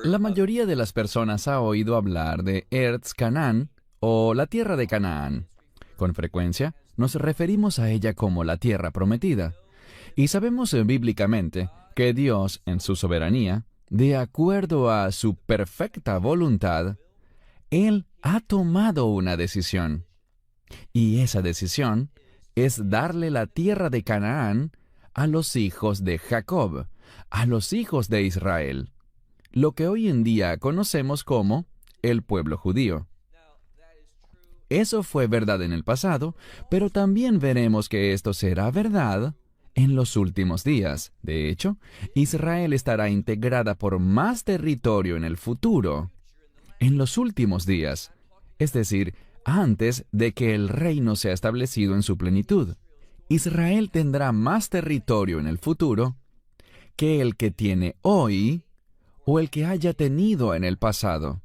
La mayoría de las personas ha oído hablar de Eretz Canaán o la tierra de Canaán. Con frecuencia nos referimos a ella como la tierra prometida. Y sabemos bíblicamente que Dios, en su soberanía, de acuerdo a su perfecta voluntad, Él ha tomado una decisión. Y esa decisión es darle la tierra de Canaán a los hijos de Jacob, a los hijos de Israel, lo que hoy en día conocemos como el pueblo judío. Eso fue verdad en el pasado, pero también veremos que esto será verdad en los últimos días. De hecho, Israel estará integrada por más territorio en el futuro, en los últimos días, es decir, antes de que el reino sea establecido en su plenitud. Israel tendrá más territorio en el futuro que el que tiene hoy o el que haya tenido en el pasado.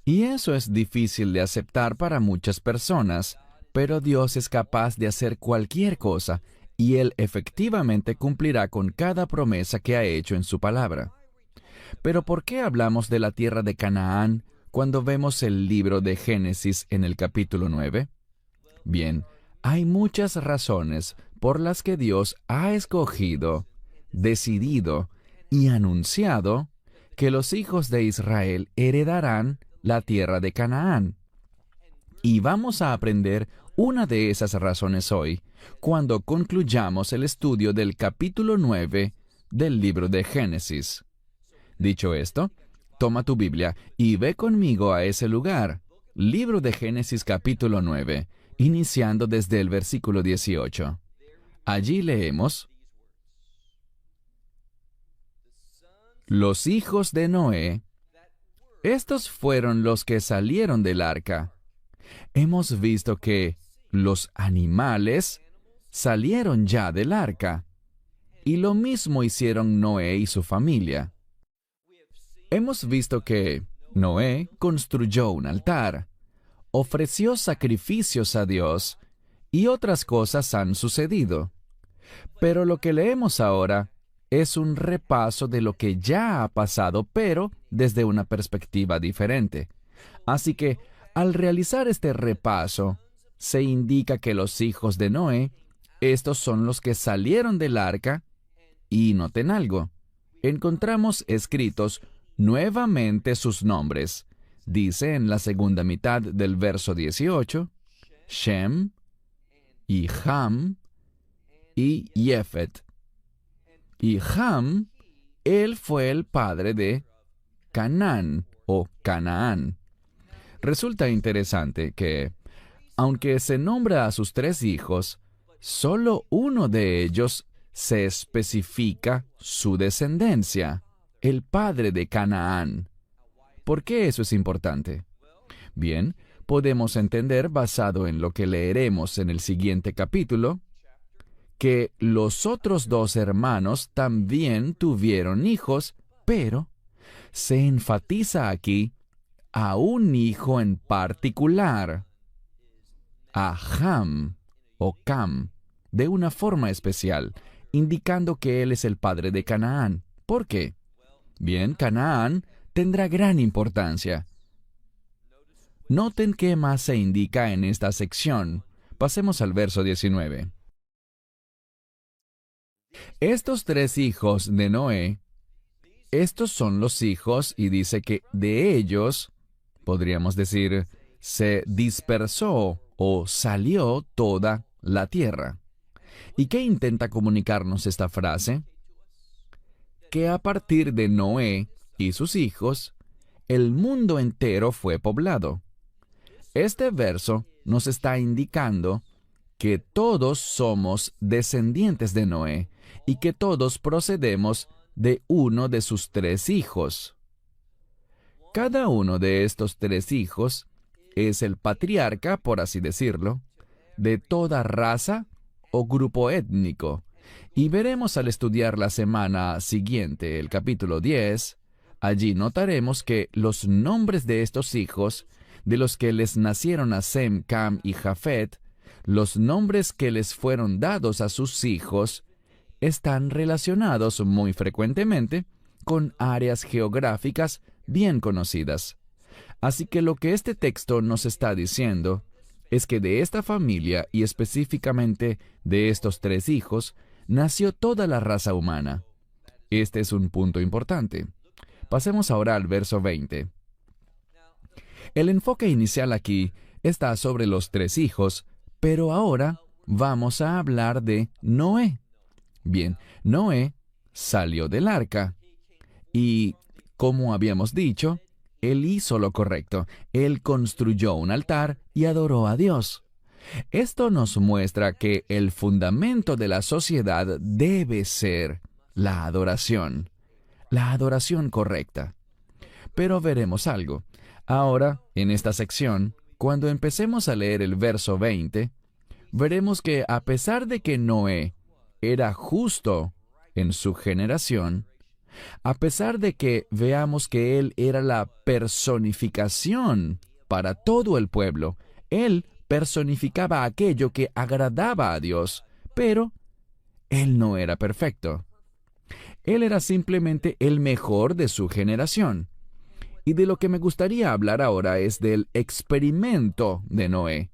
Y eso es difícil de aceptar para muchas personas, pero Dios es capaz de hacer cualquier cosa y Él efectivamente cumplirá con cada promesa que ha hecho en su palabra. Pero ¿por qué hablamos de la tierra de Canaán cuando vemos el libro de Génesis en el capítulo 9? Bien, hay muchas razones por las que Dios ha escogido, decidido y anunciado que los hijos de Israel heredarán la tierra de Canaán. Y vamos a aprender una de esas razones hoy, cuando concluyamos el estudio del capítulo 9 del libro de Génesis. Dicho esto, toma tu Biblia y ve conmigo a ese lugar, libro de Génesis capítulo 9, iniciando desde el versículo 18. Allí leemos: Los hijos de Noé, estos fueron los que salieron del arca. Hemos visto que los animales salieron ya del arca, y lo mismo hicieron Noé y su familia. Hemos visto que Noé construyó un altar, ofreció sacrificios a Dios, y otras cosas han sucedido. Pero lo que leemos ahora es un repaso de lo que ya ha pasado, pero desde una perspectiva diferente. Así que, al realizar este repaso, se indica que los hijos de Noé, estos son los que salieron del arca, y noten algo, encontramos escritos nuevamente sus nombres. Dice en la segunda mitad del verso 18, Shem, y Ham, y Jefet. Y Ham, él fue el padre de Canaán o Canaán. Resulta interesante que, aunque se nombra a sus tres hijos, solo uno de ellos se especifica su descendencia, el padre de Canaán. ¿Por qué eso es importante? Bien, podemos entender, basado en lo que leeremos en el siguiente capítulo, que los otros dos hermanos también tuvieron hijos, pero se enfatiza aquí a un hijo en particular, a Ham o Cam, de una forma especial, indicando que él es el padre de Canaán. ¿Por qué? Bien, Canaán tendrá gran importancia. Noten qué más se indica en esta sección. Pasemos al verso 19. Estos tres hijos de Noé, estos son los hijos, y dice que de ellos, podríamos decir, se dispersó o salió toda la tierra. ¿Y qué intenta comunicarnos esta frase? Que a partir de Noé y sus hijos, el mundo entero fue poblado. Este verso nos está indicando que todos somos descendientes de Noé y que todos procedemos de uno de sus tres hijos. Cada uno de estos tres hijos es el patriarca, por así decirlo, de toda raza o grupo étnico. Y veremos al estudiar la semana siguiente el capítulo 10, allí notaremos que los nombres de estos hijos, de los que les nacieron a Sem, Cam y Jafet, los nombres que les fueron dados a sus hijos, están relacionados muy frecuentemente con áreas geográficas bien conocidas. Así que lo que este texto nos está diciendo es que de esta familia, y específicamente de estos 3 hijos, nació toda la raza humana. Este es un punto importante. Pasemos ahora al verso 20. El enfoque inicial aquí está sobre los 3 hijos, pero ahora vamos a hablar de Noé. Bien, Noé salió del arca y, como habíamos dicho, él hizo lo correcto. Él construyó un altar y adoró a Dios. Esto nos muestra que el fundamento de la sociedad debe ser la adoración correcta. Pero veremos algo. Ahora, en esta sección, cuando empecemos a leer el verso 20, veremos que a pesar de que Noé era justo en su generación, a pesar de que veamos que él era la personificación para todo el pueblo, él personificaba aquello que agradaba a Dios, pero él no era perfecto. Él era simplemente el mejor de su generación. Y de lo que me gustaría hablar ahora es del experimento de Noé.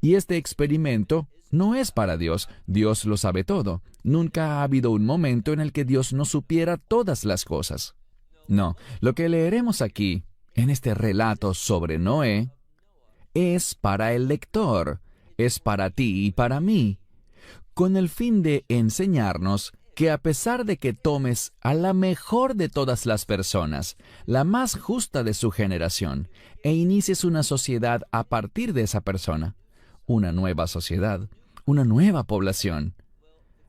Y este experimento no es para Dios. Dios lo sabe todo. Nunca ha habido un momento en el que Dios no supiera todas las cosas. No, lo que leeremos aquí, en este relato sobre Noé, es para el lector, es para ti y para mí, con el fin de enseñarnos que a pesar de que tomes a la mejor de todas las personas, la más justa de su generación, e inicies una sociedad a partir de esa persona, una nueva sociedad, una nueva población,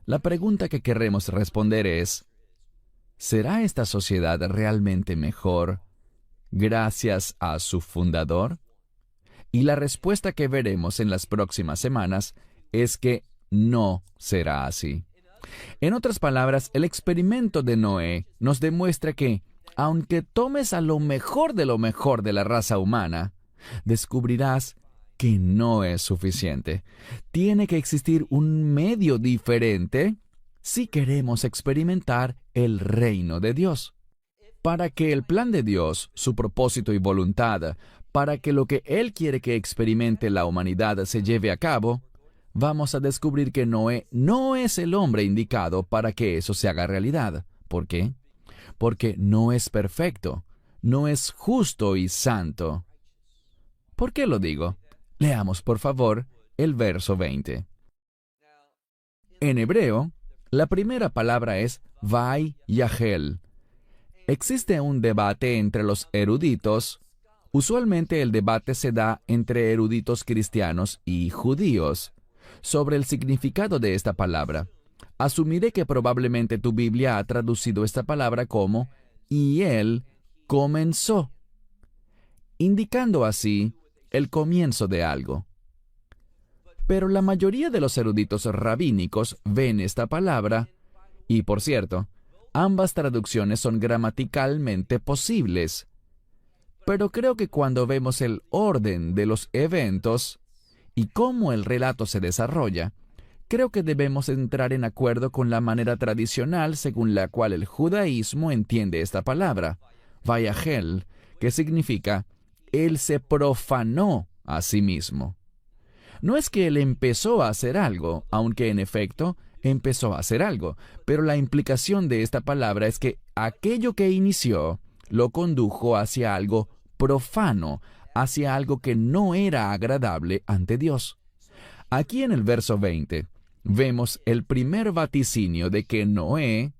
la pregunta que queremos responder es, ¿será esta sociedad realmente mejor gracias a su fundador? Y la respuesta que veremos en las próximas semanas es que no será así. En otras palabras, el experimento de Noé nos demuestra que, aunque tomes a lo mejor de la raza humana, descubrirás que no es suficiente. Tiene que existir un medio diferente si queremos experimentar el reino de Dios. Para que el plan de Dios, su propósito y voluntad, para que lo que Él quiere que experimente la humanidad se lleve a cabo, vamos a descubrir que Noé no es el hombre indicado para que eso se haga realidad. ¿Por qué? Porque no es perfecto, no es justo y santo. ¿Por qué lo digo? Leamos, por favor, el verso 20. En hebreo, la primera palabra es Vayahel. Existe un debate entre los eruditos. Usualmente el debate se da entre eruditos cristianos y judíos sobre el significado de esta palabra. Asumiré que probablemente tu Biblia ha traducido esta palabra como «y él comenzó», indicando así el comienzo de algo. Pero la mayoría de los eruditos rabínicos ven esta palabra, y por cierto, ambas traducciones son gramaticalmente posibles. Pero creo que cuando vemos el orden de los eventos y cómo el relato se desarrolla, creo que debemos entrar en acuerdo con la manera tradicional según la cual el judaísmo entiende esta palabra, Vayahel, que significa «él se profanó a sí mismo». No es que él empezó a hacer algo, aunque en efecto empezó a hacer algo, pero la implicación de esta palabra es que aquello que inició lo condujo hacia algo profano, hacia algo que no era agradable ante Dios. Aquí en el verso 20 vemos el primer vaticinio de que Noé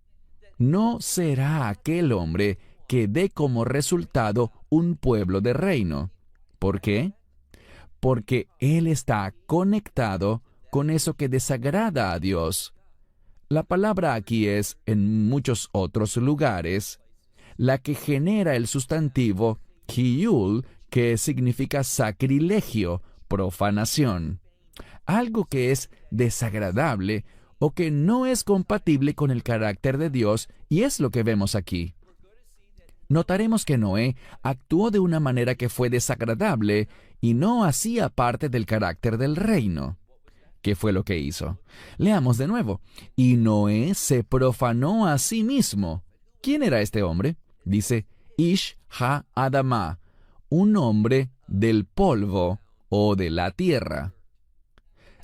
no será aquel hombre que dé como resultado un pueblo de reino. ¿Por qué? Porque él está conectado con eso que desagrada a Dios. La palabra aquí es, en muchos otros lugares, la que genera el sustantivo Hiyul, que significa sacrilegio, profanación. Algo que es desagradable o que no es compatible con el carácter de Dios, y es lo que vemos aquí. Notaremos que Noé actuó de una manera que fue desagradable y no hacía parte del carácter del reino. ¿Qué fue lo que hizo? Leamos de nuevo. Y Noé se profanó a sí mismo. ¿Quién era este hombre? Dice, Ish ha-Adamá, un hombre del polvo o de la tierra.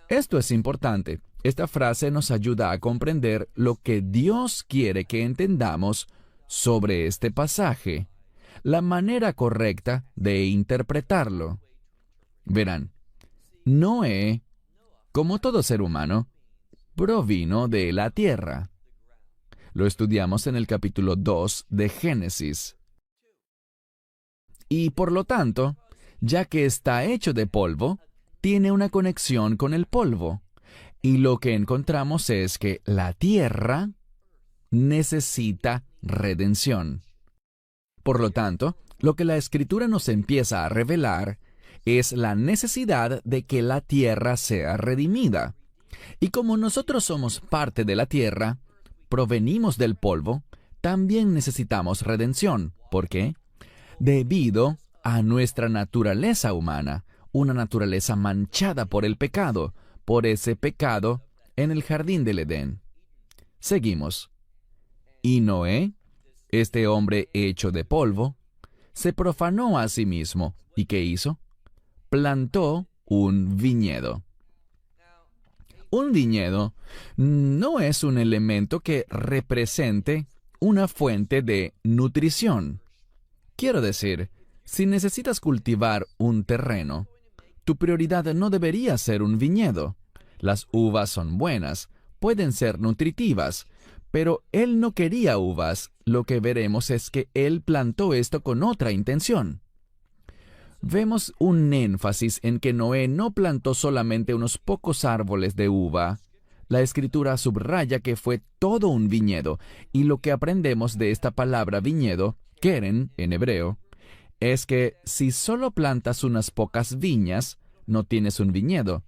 Esto es importante. Esta frase nos ayuda a comprender lo que Dios quiere que entendamos sobre este pasaje, la manera correcta de interpretarlo. Verán, Noé, como todo ser humano, provino de la tierra. Lo estudiamos en el capítulo 2 de Génesis. Y por lo tanto, ya que está hecho de polvo, tiene una conexión con el polvo. Y lo que encontramos es que la tierra necesita redención. Por lo tanto, lo que la Escritura nos empieza a revelar es la necesidad de que la tierra sea redimida. Y como nosotros somos parte de la tierra, provenimos del polvo, también necesitamos redención. ¿Por qué? Debido a nuestra naturaleza humana, una naturaleza manchada por el pecado, por ese pecado en el jardín del Edén. Seguimos. Y Noé, este hombre hecho de polvo, se profanó a sí mismo. ¿Y qué hizo? Plantó un viñedo. Un viñedo no es un elemento que represente una fuente de nutrición. Quiero decir, si necesitas cultivar un terreno, tu prioridad no debería ser un viñedo. Las uvas son buenas, pueden ser nutritivas, pero él no quería uvas. Lo que veremos es que él plantó esto con otra intención. Vemos un énfasis en que Noé no plantó solamente unos pocos árboles de uva. La Escritura subraya que fue todo un viñedo, y lo que aprendemos de esta palabra viñedo, keren en hebreo, es que si solo plantas unas pocas viñas, no tienes un viñedo.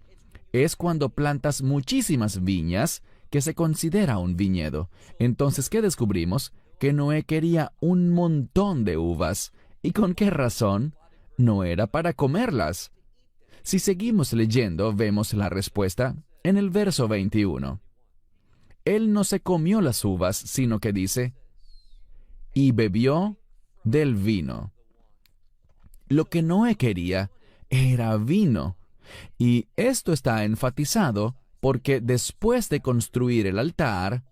Es cuando plantas muchísimas viñas que se considera un viñedo. Entonces, ¿qué descubrimos? Que Noé quería un montón de uvas. ¿Y con qué razón? No era para comerlas. Si seguimos leyendo, vemos la respuesta en el verso 21. Él no se comió las uvas, sino que dice, y bebió del vino. Lo que Noé quería era vino. Y esto está enfatizado porque después de construir el altar,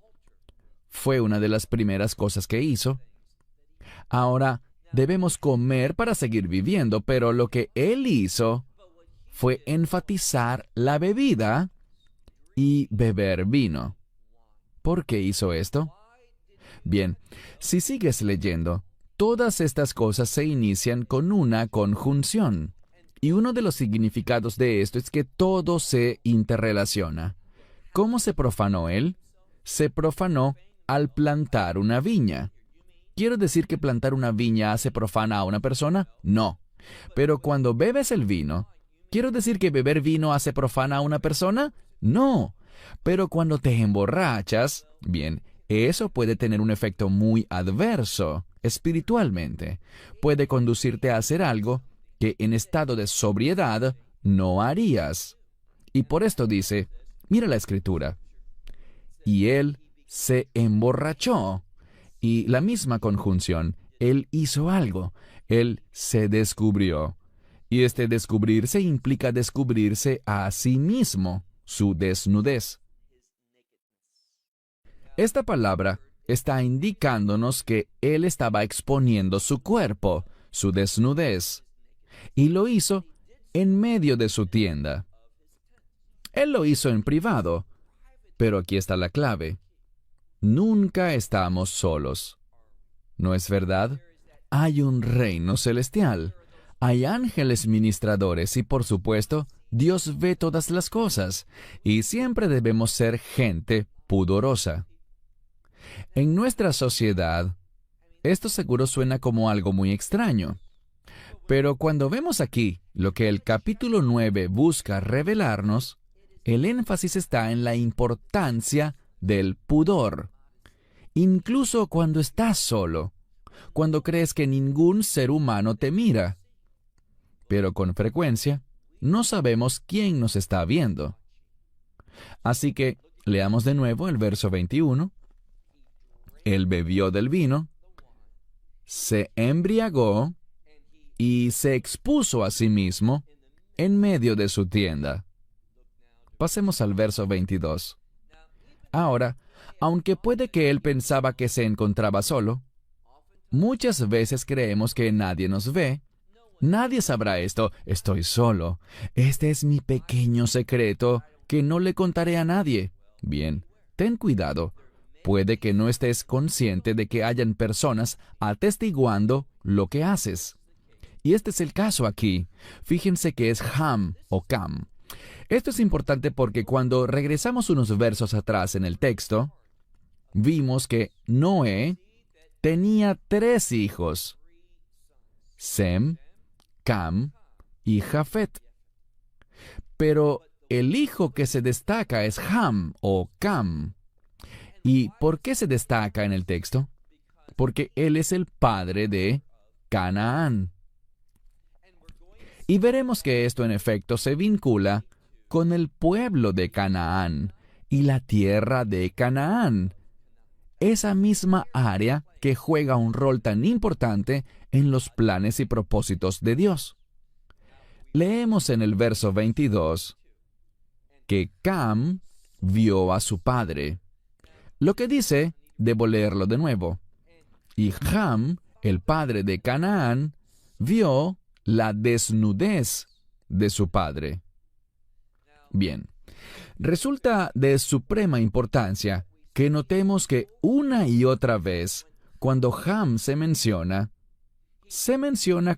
fue una de las primeras cosas que hizo. Ahora, debemos comer para seguir viviendo, pero lo que él hizo fue enfatizar la bebida y beber vino. ¿Por qué hizo esto? Bien, si sigues leyendo, todas estas cosas se inician con una conjunción. Y uno de los significados de esto es que todo se interrelaciona. ¿Cómo se profanó él? Se profanó al plantar una viña. ¿Quiero decir que plantar una viña hace profana a una persona? No. Pero cuando bebes el vino, ¿quiero decir que beber vino hace profana a una persona? No. Pero cuando te emborrachas, bien, eso puede tener un efecto muy adverso espiritualmente. Puede conducirte a hacer algo que en estado de sobriedad no harías. Y por esto dice, mira la Escritura, y él se emborrachó. Y la misma conjunción, él hizo algo, él se descubrió. Y este descubrirse implica descubrirse a sí mismo, su desnudez. Esta palabra está indicándonos que él estaba exponiendo su cuerpo, su desnudez, y lo hizo en medio de su tienda. Él lo hizo en privado, pero aquí está la clave. Nunca estamos solos. ¿No es verdad? Hay un reino celestial. Hay ángeles ministradores y, por supuesto, Dios ve todas las cosas, y siempre debemos ser gente pudorosa. En nuestra sociedad, esto seguro suena como algo muy extraño. Pero cuando vemos aquí lo que el capítulo 9 busca revelarnos, el énfasis está en la importancia del pudor. Incluso cuando estás solo, cuando crees que ningún ser humano te mira. Pero con frecuencia, no sabemos quién nos está viendo. Así que, leamos de nuevo el verso 21. Él bebió del vino, se embriagó y se expuso a sí mismo en medio de su tienda. Pasemos al verso 22. Ahora, aunque puede que él pensaba que se encontraba solo, muchas veces creemos que nadie nos ve. Nadie sabrá esto. Estoy solo. Este es mi pequeño secreto que no le contaré a nadie. Bien, ten cuidado. Puede que no estés consciente de que hayan personas atestiguando lo que haces. Y este es el caso aquí. Fíjense que es Ham o Cam. Esto es importante porque cuando regresamos unos versos atrás en el texto, vimos que Noé tenía 3 hijos: Sem, Cam y Jafet. Pero el hijo que se destaca es Ham o Cam. ¿Y por qué se destaca en el texto? Porque él es el padre de Canaán. Y veremos que esto en efecto se vincula con el pueblo de Canaán y la tierra de Canaán, esa misma área que juega un rol tan importante en los planes y propósitos de Dios. Leemos en el verso 22 que Cam vio a su padre. Lo que dice, debo leerlo de nuevo. Y Ham, el padre de Canaán, vio la desnudez de su padre. Bien, resulta de suprema importancia que notemos que una y otra vez, cuando Ham se menciona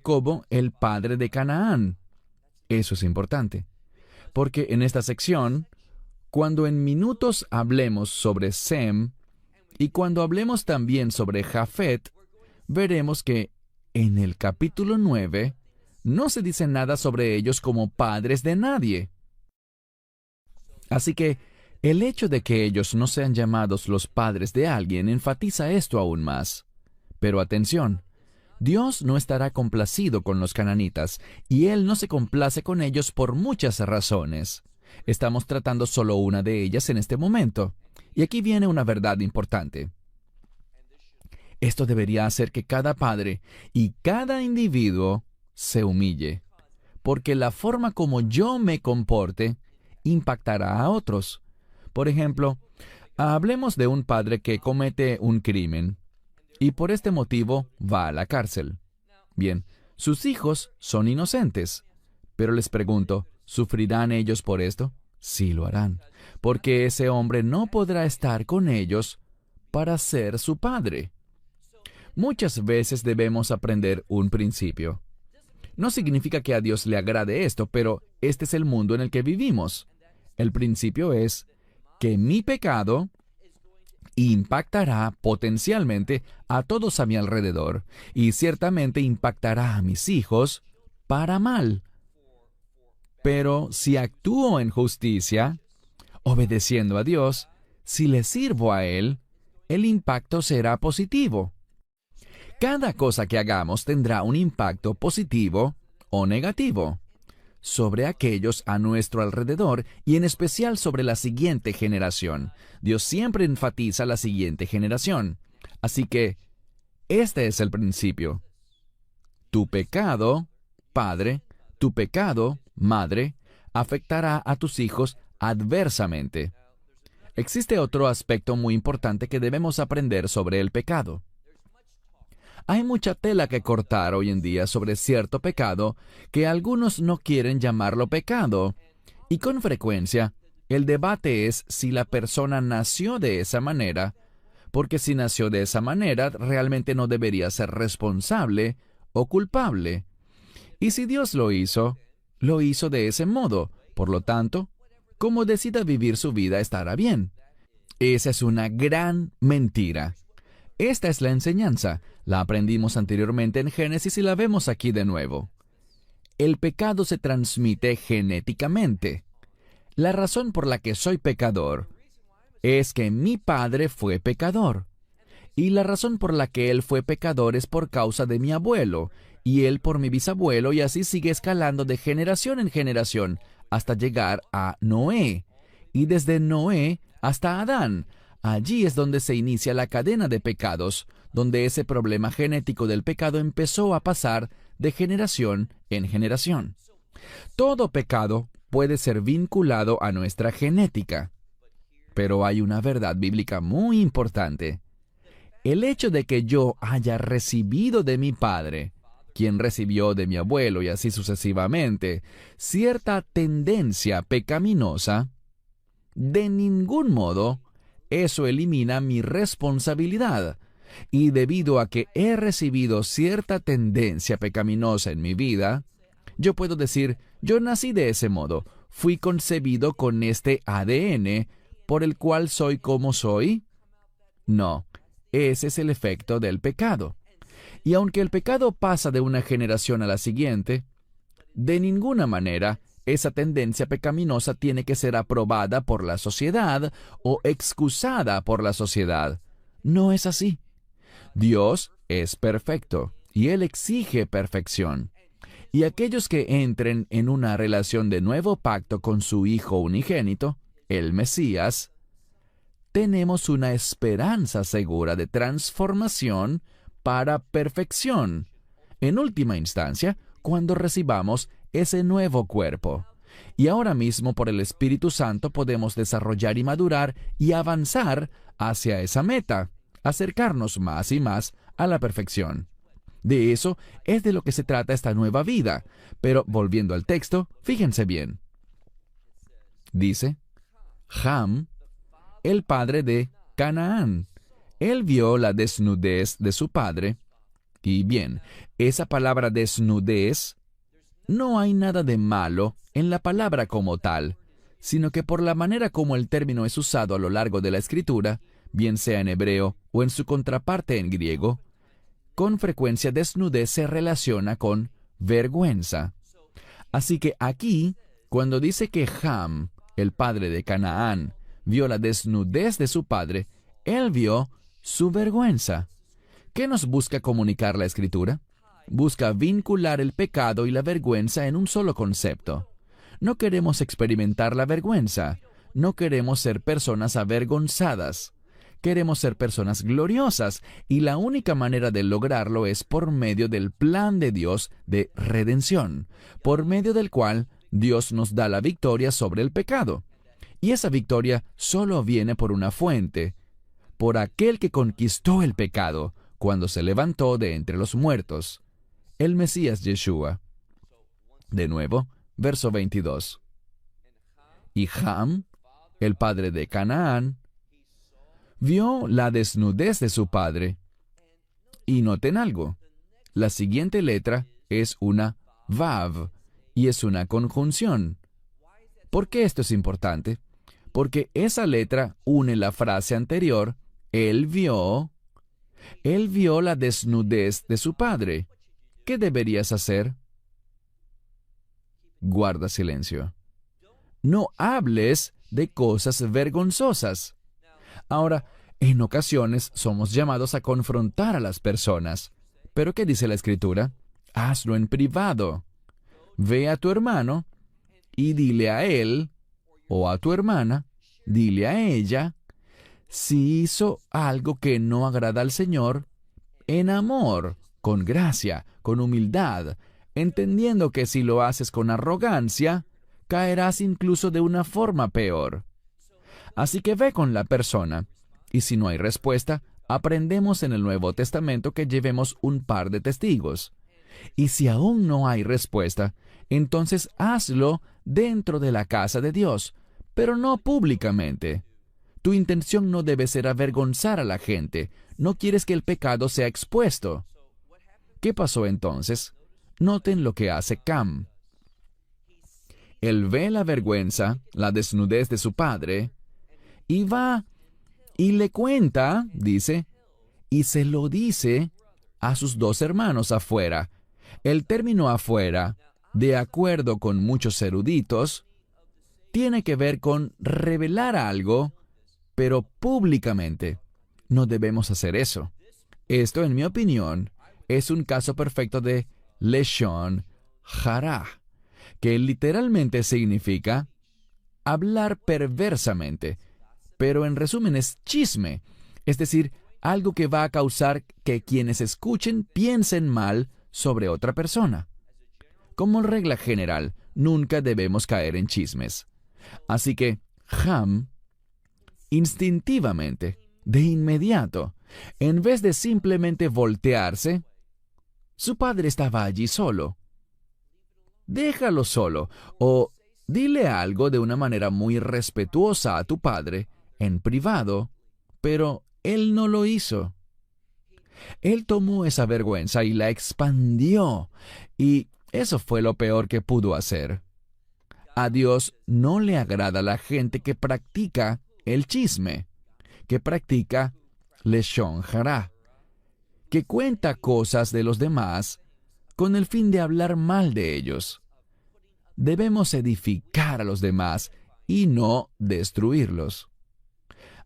como el padre de Canaán. Eso es importante, porque en esta sección, cuando en minutos hablemos sobre Sem y cuando hablemos también sobre Jafet, veremos que en el capítulo 9 no se dice nada sobre ellos como padres de nadie. Así que el hecho de que ellos no sean llamados los padres de alguien enfatiza esto aún más. Pero atención, Dios no estará complacido con los cananitas, y Él no se complace con ellos por muchas razones. Estamos tratando solo una de ellas en este momento. Y aquí viene una verdad importante. Esto debería hacer que cada padre y cada individuo se humille, porque la forma como yo me comporte impactará a otros. Por ejemplo, hablemos de un padre que comete un crimen y por este motivo va a la cárcel. Bien, sus hijos son inocentes, pero les pregunto, ¿sufrirán ellos por esto? Sí lo harán, porque ese hombre no podrá estar con ellos para ser su padre. Muchas veces debemos aprender un principio. No significa que a Dios le agrade esto, pero este es el mundo en el que vivimos. El principio es que mi pecado impactará potencialmente a todos a mi alrededor y ciertamente impactará a mis hijos para mal. Pero si actúo en justicia, obedeciendo a Dios, si le sirvo a Él, el impacto será positivo. Cada cosa que hagamos tendrá un impacto positivo o negativo sobre aquellos a nuestro alrededor y en especial sobre la siguiente generación. Dios siempre enfatiza la siguiente generación. Así que, este es el principio. Tu pecado, padre, tu pecado, madre, afectará a tus hijos adversamente. Existe otro aspecto muy importante que debemos aprender sobre el pecado. Hay mucha tela que cortar hoy en día sobre cierto pecado que algunos no quieren llamarlo pecado. Y con frecuencia, el debate es si la persona nació de esa manera, porque si nació de esa manera, realmente no debería ser responsable o culpable. Y si Dios lo hizo de ese modo. Por lo tanto, como decida vivir su vida estará bien. Esa es una gran mentira. Esta es la enseñanza. La aprendimos anteriormente en Génesis y la vemos aquí de nuevo. El pecado se transmite genéticamente. La razón por la que soy pecador es que mi padre fue pecador. Y la razón por la que él fue pecador es por causa de mi abuelo, y él por mi bisabuelo, y así sigue escalando de generación en generación hasta llegar a Noé. Y desde Noé hasta Adán. Allí es donde se inicia la cadena de pecados, donde ese problema genético del pecado empezó a pasar de generación en generación. Todo pecado puede ser vinculado a nuestra genética. Pero hay una verdad bíblica muy importante. El hecho de que yo haya recibido de mi padre, quien recibió de mi abuelo y así sucesivamente, cierta tendencia pecaminosa, de ningún modo eso elimina mi responsabilidad. Y debido a que he recibido cierta tendencia pecaminosa en mi vida, yo puedo decir, yo nací de ese modo, fui concebido con este ADN por el cual soy como soy. No, ese es el efecto del pecado. Y aunque el pecado pasa de una generación a la siguiente, de ninguna manera esa tendencia pecaminosa tiene que ser aprobada por la sociedad o excusada por la sociedad. No es así. Dios es perfecto y Él exige perfección. Y aquellos que entren en una relación de nuevo pacto con su Hijo unigénito, el Mesías, tenemos una esperanza segura de transformación para perfección, en última instancia, cuando recibamos ese nuevo cuerpo. Y ahora mismo, por el Espíritu Santo, podemos desarrollar y madurar y avanzar hacia esa meta, acercarnos más y más a la perfección. De eso es de lo que se trata esta nueva vida. Pero volviendo al texto, fíjense bien. Dice, Ham, el padre de Canaán. Él vio la desnudez de su padre. Y bien, esa palabra desnudez, no hay nada de malo en la palabra como tal, sino que por la manera como el término es usado a lo largo de la Escritura, bien sea en hebreo o en su contraparte en griego, con frecuencia desnudez se relaciona con vergüenza. Así que aquí, cuando dice que Ham, el padre de Canaán, vio la desnudez de su padre, él vio su vergüenza. ¿Qué nos busca comunicar la Escritura? Busca vincular el pecado y la vergüenza en un solo concepto. No queremos experimentar la vergüenza. No queremos ser personas avergonzadas. Queremos ser personas gloriosas, y la única manera de lograrlo es por medio del plan de Dios de redención, por medio del cual Dios nos da la victoria sobre el pecado. Y esa victoria solo viene por una fuente, por aquel que conquistó el pecado cuando se levantó de entre los muertos, el Mesías Yeshua. De nuevo, verso 22. Y Ham, el padre de Canaán, vio la desnudez de su padre. Y noten algo, la siguiente letra es una Vav, y es una conjunción. ¿Por qué esto es importante? Porque esa letra une la frase anterior, él vio la desnudez de su padre. ¿Qué deberías hacer? Guarda silencio. No hables de cosas vergonzosas. Ahora, en ocasiones somos llamados a confrontar a las personas. ¿Pero qué dice la Escritura? Hazlo en privado. Ve a tu hermano y dile a él, o a tu hermana, dile a ella, si hizo algo que no agrada al Señor, en amor, con gracia, con humildad, entendiendo que si lo haces con arrogancia, caerás incluso de una forma peor. Así que ve con la persona, y si no hay respuesta, aprendemos en el Nuevo Testamento que llevemos un par de testigos. Y si aún no hay respuesta, entonces hazlo dentro de la casa de Dios, pero no públicamente. Tu intención no debe ser avergonzar a la gente. No quieres que el pecado sea expuesto. ¿Qué pasó entonces? Noten lo que hace Cam. Él ve la vergüenza, la desnudez de su padre, y va y le cuenta, dice, y se lo dice a sus dos hermanos afuera. El término afuera, de acuerdo con muchos eruditos, tiene que ver con revelar algo, pero públicamente. No debemos hacer eso. Esto, en mi opinión, es un caso perfecto de Leshon Hara, que literalmente significa hablar perversamente. pero en resumen es chisme, es decir, algo que va a causar que quienes escuchen piensen mal sobre otra persona. Como regla general, nunca debemos caer en chismes. Así que Ham, instintivamente, de inmediato, en vez de simplemente voltearse, su padre estaba allí solo. Déjalo solo, o dile algo de una manera muy respetuosa a tu padre, en privado, pero él no lo hizo. Él tomó esa vergüenza y la expandió, y eso fue lo peor que pudo hacer. A Dios no le agrada la gente que practica el chisme, que practica leshon hara, que cuenta cosas de los demás con el fin de hablar mal de ellos. Debemos edificar a los demás y no destruirlos.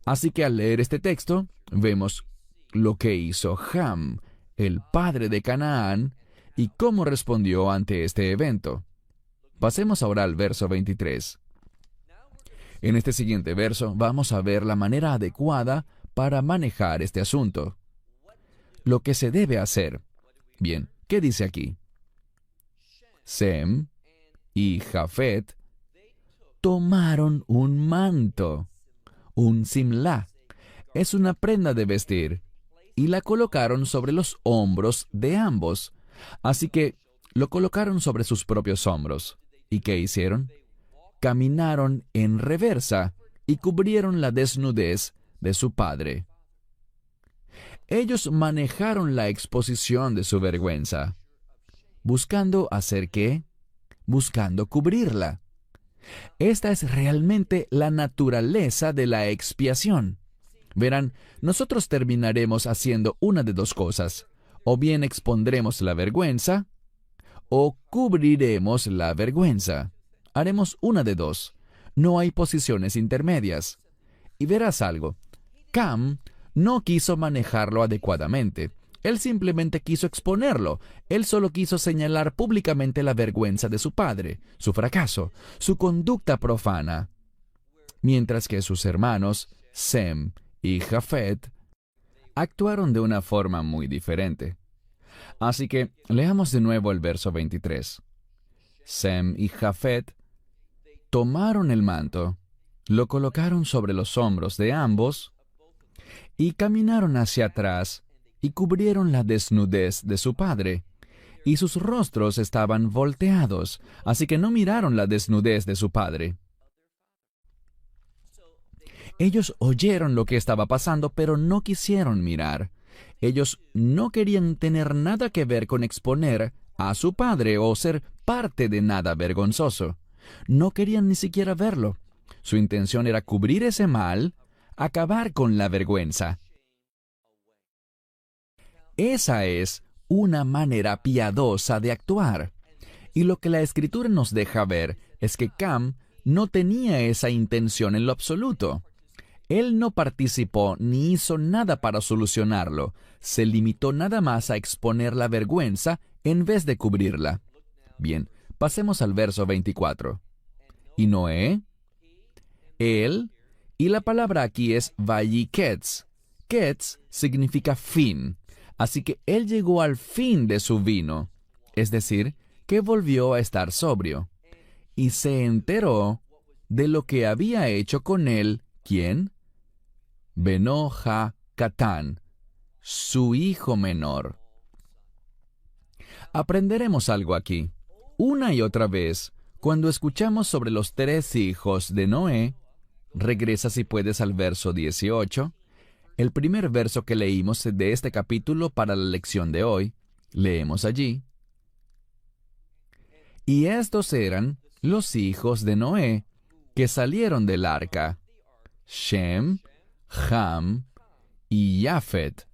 Así que al leer este texto, vemos lo que hizo Ham, el padre de Canaán, y cómo respondió ante este evento. Pasemos ahora al verso 23. En este siguiente verso vamos a ver la manera adecuada para manejar este asunto. Lo que se debe hacer. Bien, ¿qué dice aquí? Sem y Jafet tomaron un manto, un simlá. Es una prenda de vestir, y la colocaron sobre los hombros de ambos. Así que lo colocaron sobre sus propios hombros. ¿Y qué hicieron? Caminaron en reversa y cubrieron la desnudez de su padre. Ellos manejaron la exposición de su vergüenza. ¿Buscando hacer qué? Buscando cubrirla. Esta es realmente la naturaleza de la expiación. Verán, nosotros terminaremos haciendo una de dos cosas. O bien expondremos la vergüenza, o cubriremos la vergüenza. Haremos una de dos. No hay posiciones intermedias. Y verás algo. Cam no quiso manejarlo adecuadamente. Él simplemente quiso exponerlo. Él solo quiso señalar públicamente la vergüenza de su padre, su fracaso, su conducta profana. Mientras que sus hermanos, Sem y Jafet, actuaron de una forma muy diferente. Así que leamos de nuevo el verso 23. Sem y Jafet tomaron el manto, lo colocaron sobre los hombros de ambos y caminaron hacia atrás y cubrieron la desnudez de su padre. Y sus rostros estaban volteados, así que no miraron la desnudez de su padre. Ellos oyeron lo que estaba pasando, pero no quisieron mirar. Ellos no querían tener nada que ver con exponer a su padre o ser parte de nada vergonzoso. No querían ni siquiera verlo. Su intención era cubrir ese mal, acabar con la vergüenza. Esa es una manera piadosa de actuar. Y lo que la Escritura nos deja ver es que Cam no tenía esa intención en lo absoluto. Él no participó ni hizo nada para solucionarlo. Se limitó nada más a exponer la vergüenza en vez de cubrirla. Bien, pasemos al verso 24. ¿Y Noé? Él, y la palabra aquí es vayiketz. Ketz significa fin. Así que él llegó al fin de su vino, es decir, que volvió a estar sobrio. Y se enteró de lo que había hecho con él, ¿quién? Beno ha-Catán, su hijo menor. Aprenderemos algo aquí. Una y otra vez, cuando escuchamos sobre los 3 hijos de Noé, regresa si puedes al verso 18, el primer verso que leímos de este capítulo para la lección de hoy. Leemos allí. Y estos eran los hijos de Noé, que salieron del arca: Shem, Ham y Jafet.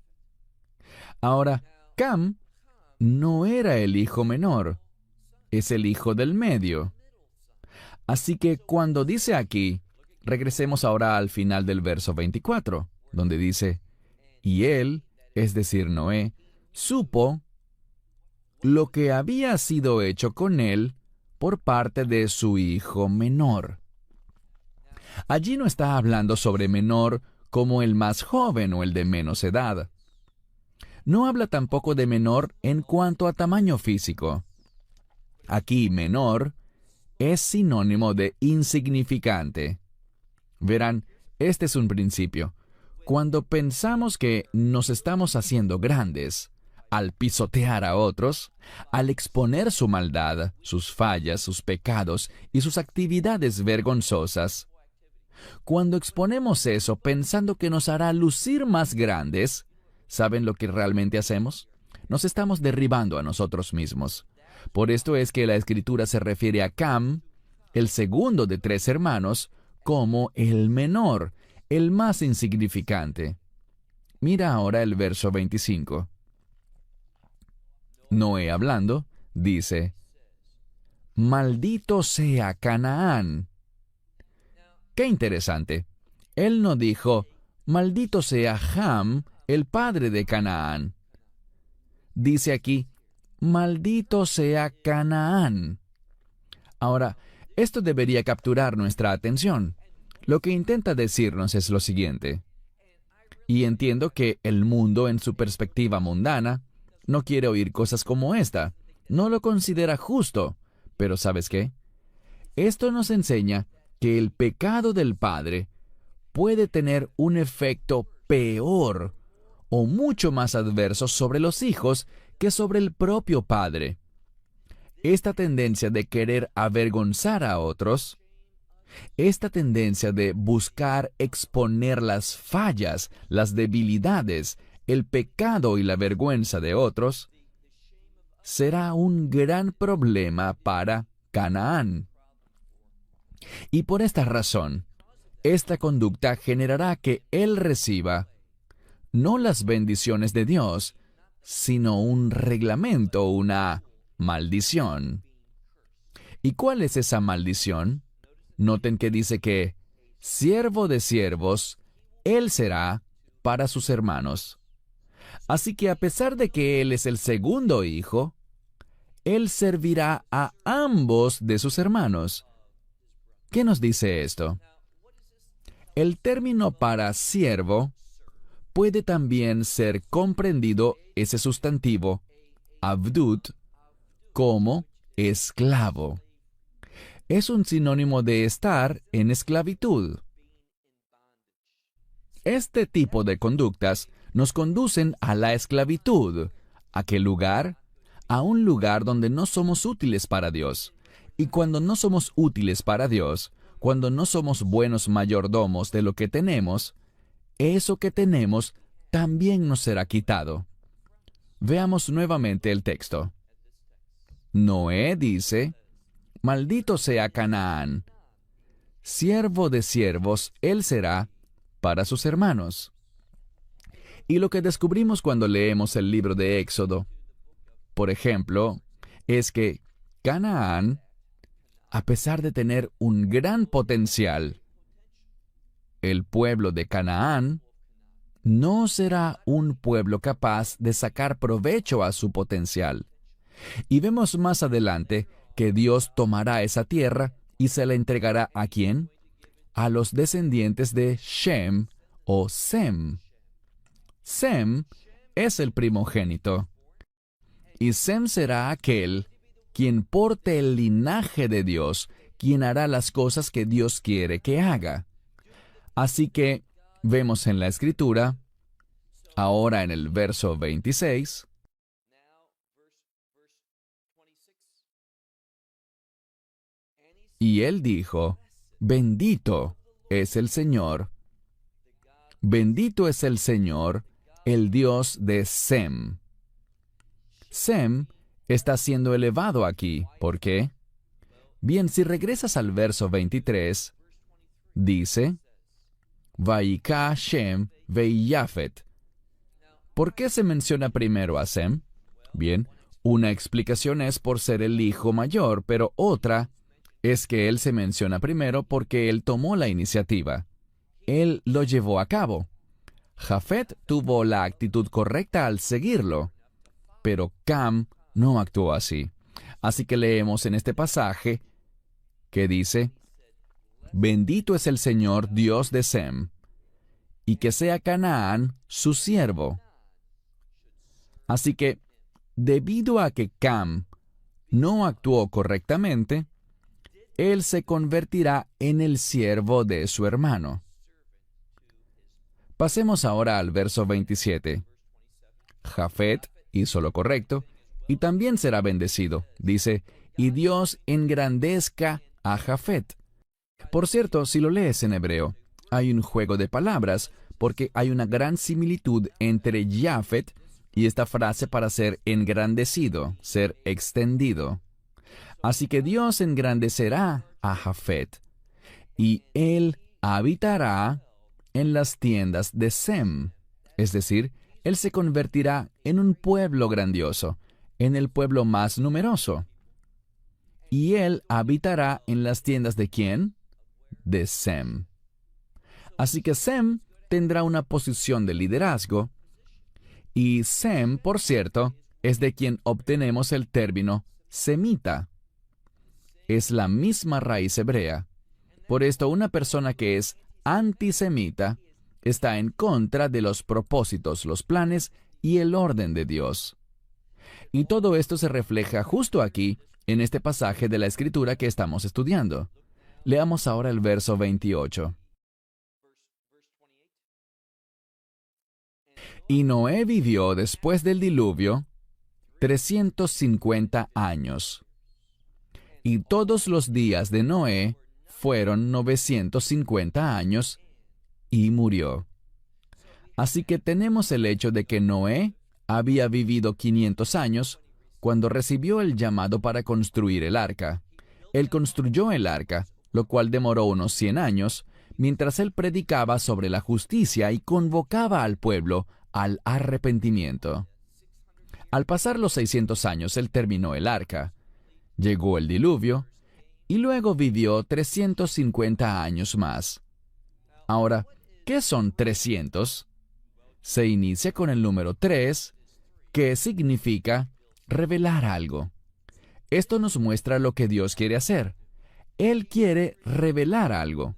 Ahora, Cam no era el hijo menor, es el hijo del medio. Así que cuando dice aquí, regresemos ahora al final del verso 24, donde dice, y él, es decir, Noé, supo lo que había sido hecho con él por parte de su hijo menor. Allí no está hablando sobre menor como el más joven o el de menos edad. No habla tampoco de menor en cuanto a tamaño físico. Aquí menor es sinónimo de insignificante. Verán, este es un principio. Cuando pensamos que nos estamos haciendo grandes, al pisotear a otros, al exponer su maldad, sus fallas, sus pecados y sus actividades vergonzosas, cuando exponemos eso pensando que nos hará lucir más grandes, ¿saben lo que realmente hacemos? Nos estamos derribando a nosotros mismos. Por esto es que la Escritura se refiere a Cam, el segundo de 3 hermanos, como el menor, el más insignificante. Mira ahora el verso 25. Noé hablando, dice, «Maldito sea Canaán». ¡Qué interesante! Él no dijo, «Maldito sea Ham, el padre de Canaán». Dice aquí, «Maldito sea Canaán». Ahora, esto debería capturar nuestra atención. Lo que intenta decirnos es lo siguiente. Y entiendo que el mundo, en su perspectiva mundana, no quiere oír cosas como esta. No lo considera justo. Pero ¿sabes qué? Esto nos enseña que el pecado del padre puede tener un efecto peor o mucho más adverso sobre los hijos que sobre el propio padre. Esta tendencia de querer avergonzar a otros, esta tendencia de buscar exponer las fallas, las debilidades, el pecado y la vergüenza de otros, será un gran problema para Canaán. Y por esta razón, esta conducta generará que él reciba no las bendiciones de Dios, sino un reglamento, una maldición. ¿Y cuál es esa maldición? Noten que dice que, siervo de siervos, él será para sus hermanos. Así que a pesar de que él es el segundo hijo, él servirá a ambos de sus hermanos. ¿Qué nos dice esto? El término para siervo puede también ser comprendido, ese sustantivo, abdut, como esclavo. Es un sinónimo de estar en esclavitud. Este tipo de conductas nos conducen a la esclavitud. ¿A qué lugar? A un lugar donde no somos útiles para Dios. Y cuando no somos útiles para Dios, cuando no somos buenos mayordomos de lo que tenemos, eso que tenemos también nos será quitado. Veamos nuevamente el texto. Noé dice, «Maldito sea Canaán. Siervo de siervos él será para sus hermanos». Y lo que descubrimos cuando leemos el libro de Éxodo, por ejemplo, es que Canaán, a pesar de tener un gran potencial, el pueblo de Canaán no será un pueblo capaz de sacar provecho a su potencial. Y vemos más adelante que Dios tomará esa tierra y se la entregará ¿a quién? A los descendientes de Shem o Sem. Sem es el primogénito. Y Sem será aquel quien porte el linaje de Dios, quien hará las cosas que Dios quiere que haga. Así que vemos en la Escritura, ahora en el verso 26, y él dijo, «Bendito es el Señor. Bendito es el Señor, el Dios de Sem». Sem está siendo elevado aquí. ¿Por qué? Bien, si regresas al verso 23, dice, «Vayika Shem veiyafet». ¿Por qué se menciona primero a Sem? Bien, una explicación es por ser el hijo mayor, pero otra es que él se menciona primero porque él tomó la iniciativa. Él lo llevó a cabo. Jafet tuvo la actitud correcta al seguirlo, pero Cam no actuó así. Así que leemos en este pasaje que dice, bendito es el Señor Dios de Sem, y que sea Canaán su siervo. Así que, debido a que Cam no actuó correctamente, él se convertirá en el siervo de su hermano. Pasemos ahora al verso 27. Jafet hizo lo correcto, y también será bendecido. Dice, y Dios engrandezca a Jafet. Por cierto, si lo lees en hebreo, hay un juego de palabras, porque hay una gran similitud entre Jafet y esta frase para ser engrandecido, ser extendido. Así que Dios engrandecerá a Jafet, y él habitará en las tiendas de Sem. Es decir, él se convertirá en un pueblo grandioso, en el pueblo más numeroso. Y él habitará en las tiendas ¿de quién? De Sem. Así que Sem tendrá una posición de liderazgo, y Sem, por cierto, es de quien obtenemos el término semita. Es la misma raíz hebrea. Por esto, una persona que es antisemita está en contra de los propósitos, los planes y el orden de Dios. Y todo esto se refleja justo aquí, en este pasaje de la Escritura que estamos estudiando. Leamos ahora el verso 28. Y Noé vivió después del diluvio 350 años. Y todos los días de Noé fueron 950 años, y murió. Así que tenemos el hecho de que Noé había vivido 500 años cuando recibió el llamado para construir el arca. Él construyó el arca, lo cual demoró unos 100 años, mientras él predicaba sobre la justicia y convocaba al pueblo al arrepentimiento. Al pasar los 600 años, él terminó el arca. Llegó el diluvio, y luego vivió 350 años más. Ahora, ¿qué son 300? Se inicia con el número 3, que significa revelar algo. Esto nos muestra lo que Dios quiere hacer. Él quiere revelar algo.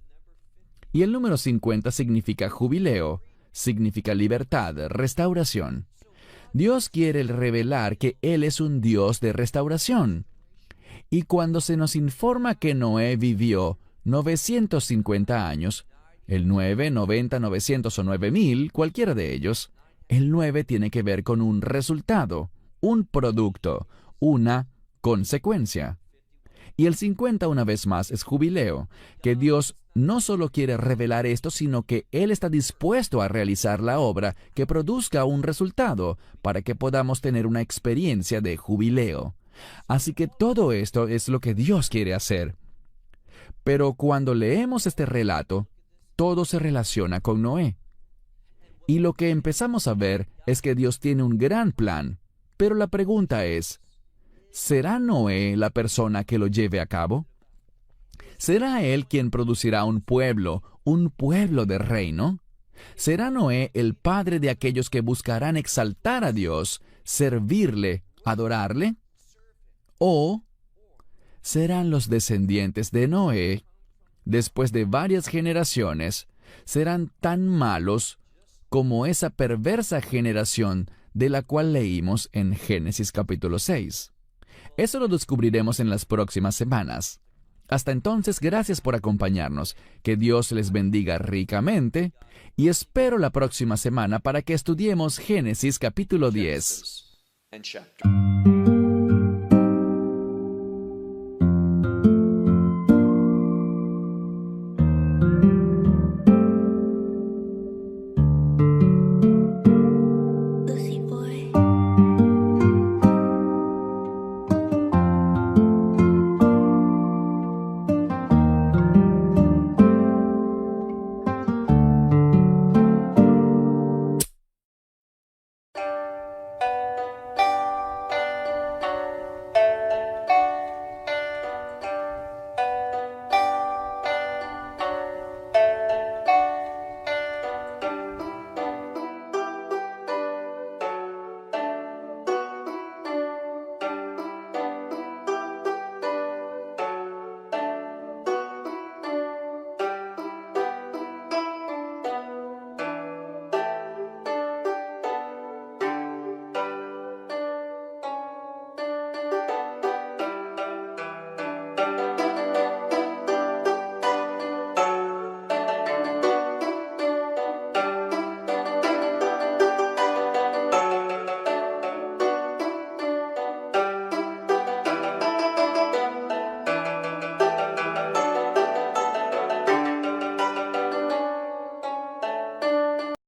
Y el número 50 significa jubileo, significa libertad, restauración. Dios quiere revelar que Él es un Dios de restauración. Y cuando se nos informa que Noé vivió 950 años, el 9, 90, 900 o 9000, cualquiera de ellos, el 9 tiene que ver con un resultado, un producto, una consecuencia. Y el 50, una vez más, es jubileo, que Dios no solo quiere revelar esto, sino que Él está dispuesto a realizar la obra que produzca un resultado para que podamos tener una experiencia de jubileo. Así que todo esto es lo que Dios quiere hacer. Pero cuando leemos este relato, todo se relaciona con Noé. Y lo que empezamos a ver es que Dios tiene un gran plan, pero la pregunta es, ¿será Noé la persona que lo lleve a cabo? ¿Será él quien producirá un pueblo de reino? ¿Será Noé el padre de aquellos que buscarán exaltar a Dios, servirle, adorarle? ¿O serán los descendientes de Noé, después de varias generaciones, serán tan malos como esa perversa generación de la cual leímos en Génesis capítulo 6? Eso lo descubriremos en las próximas semanas. Hasta entonces, gracias por acompañarnos. Que Dios les bendiga ricamente y espero la próxima semana para que estudiemos Génesis capítulo 10.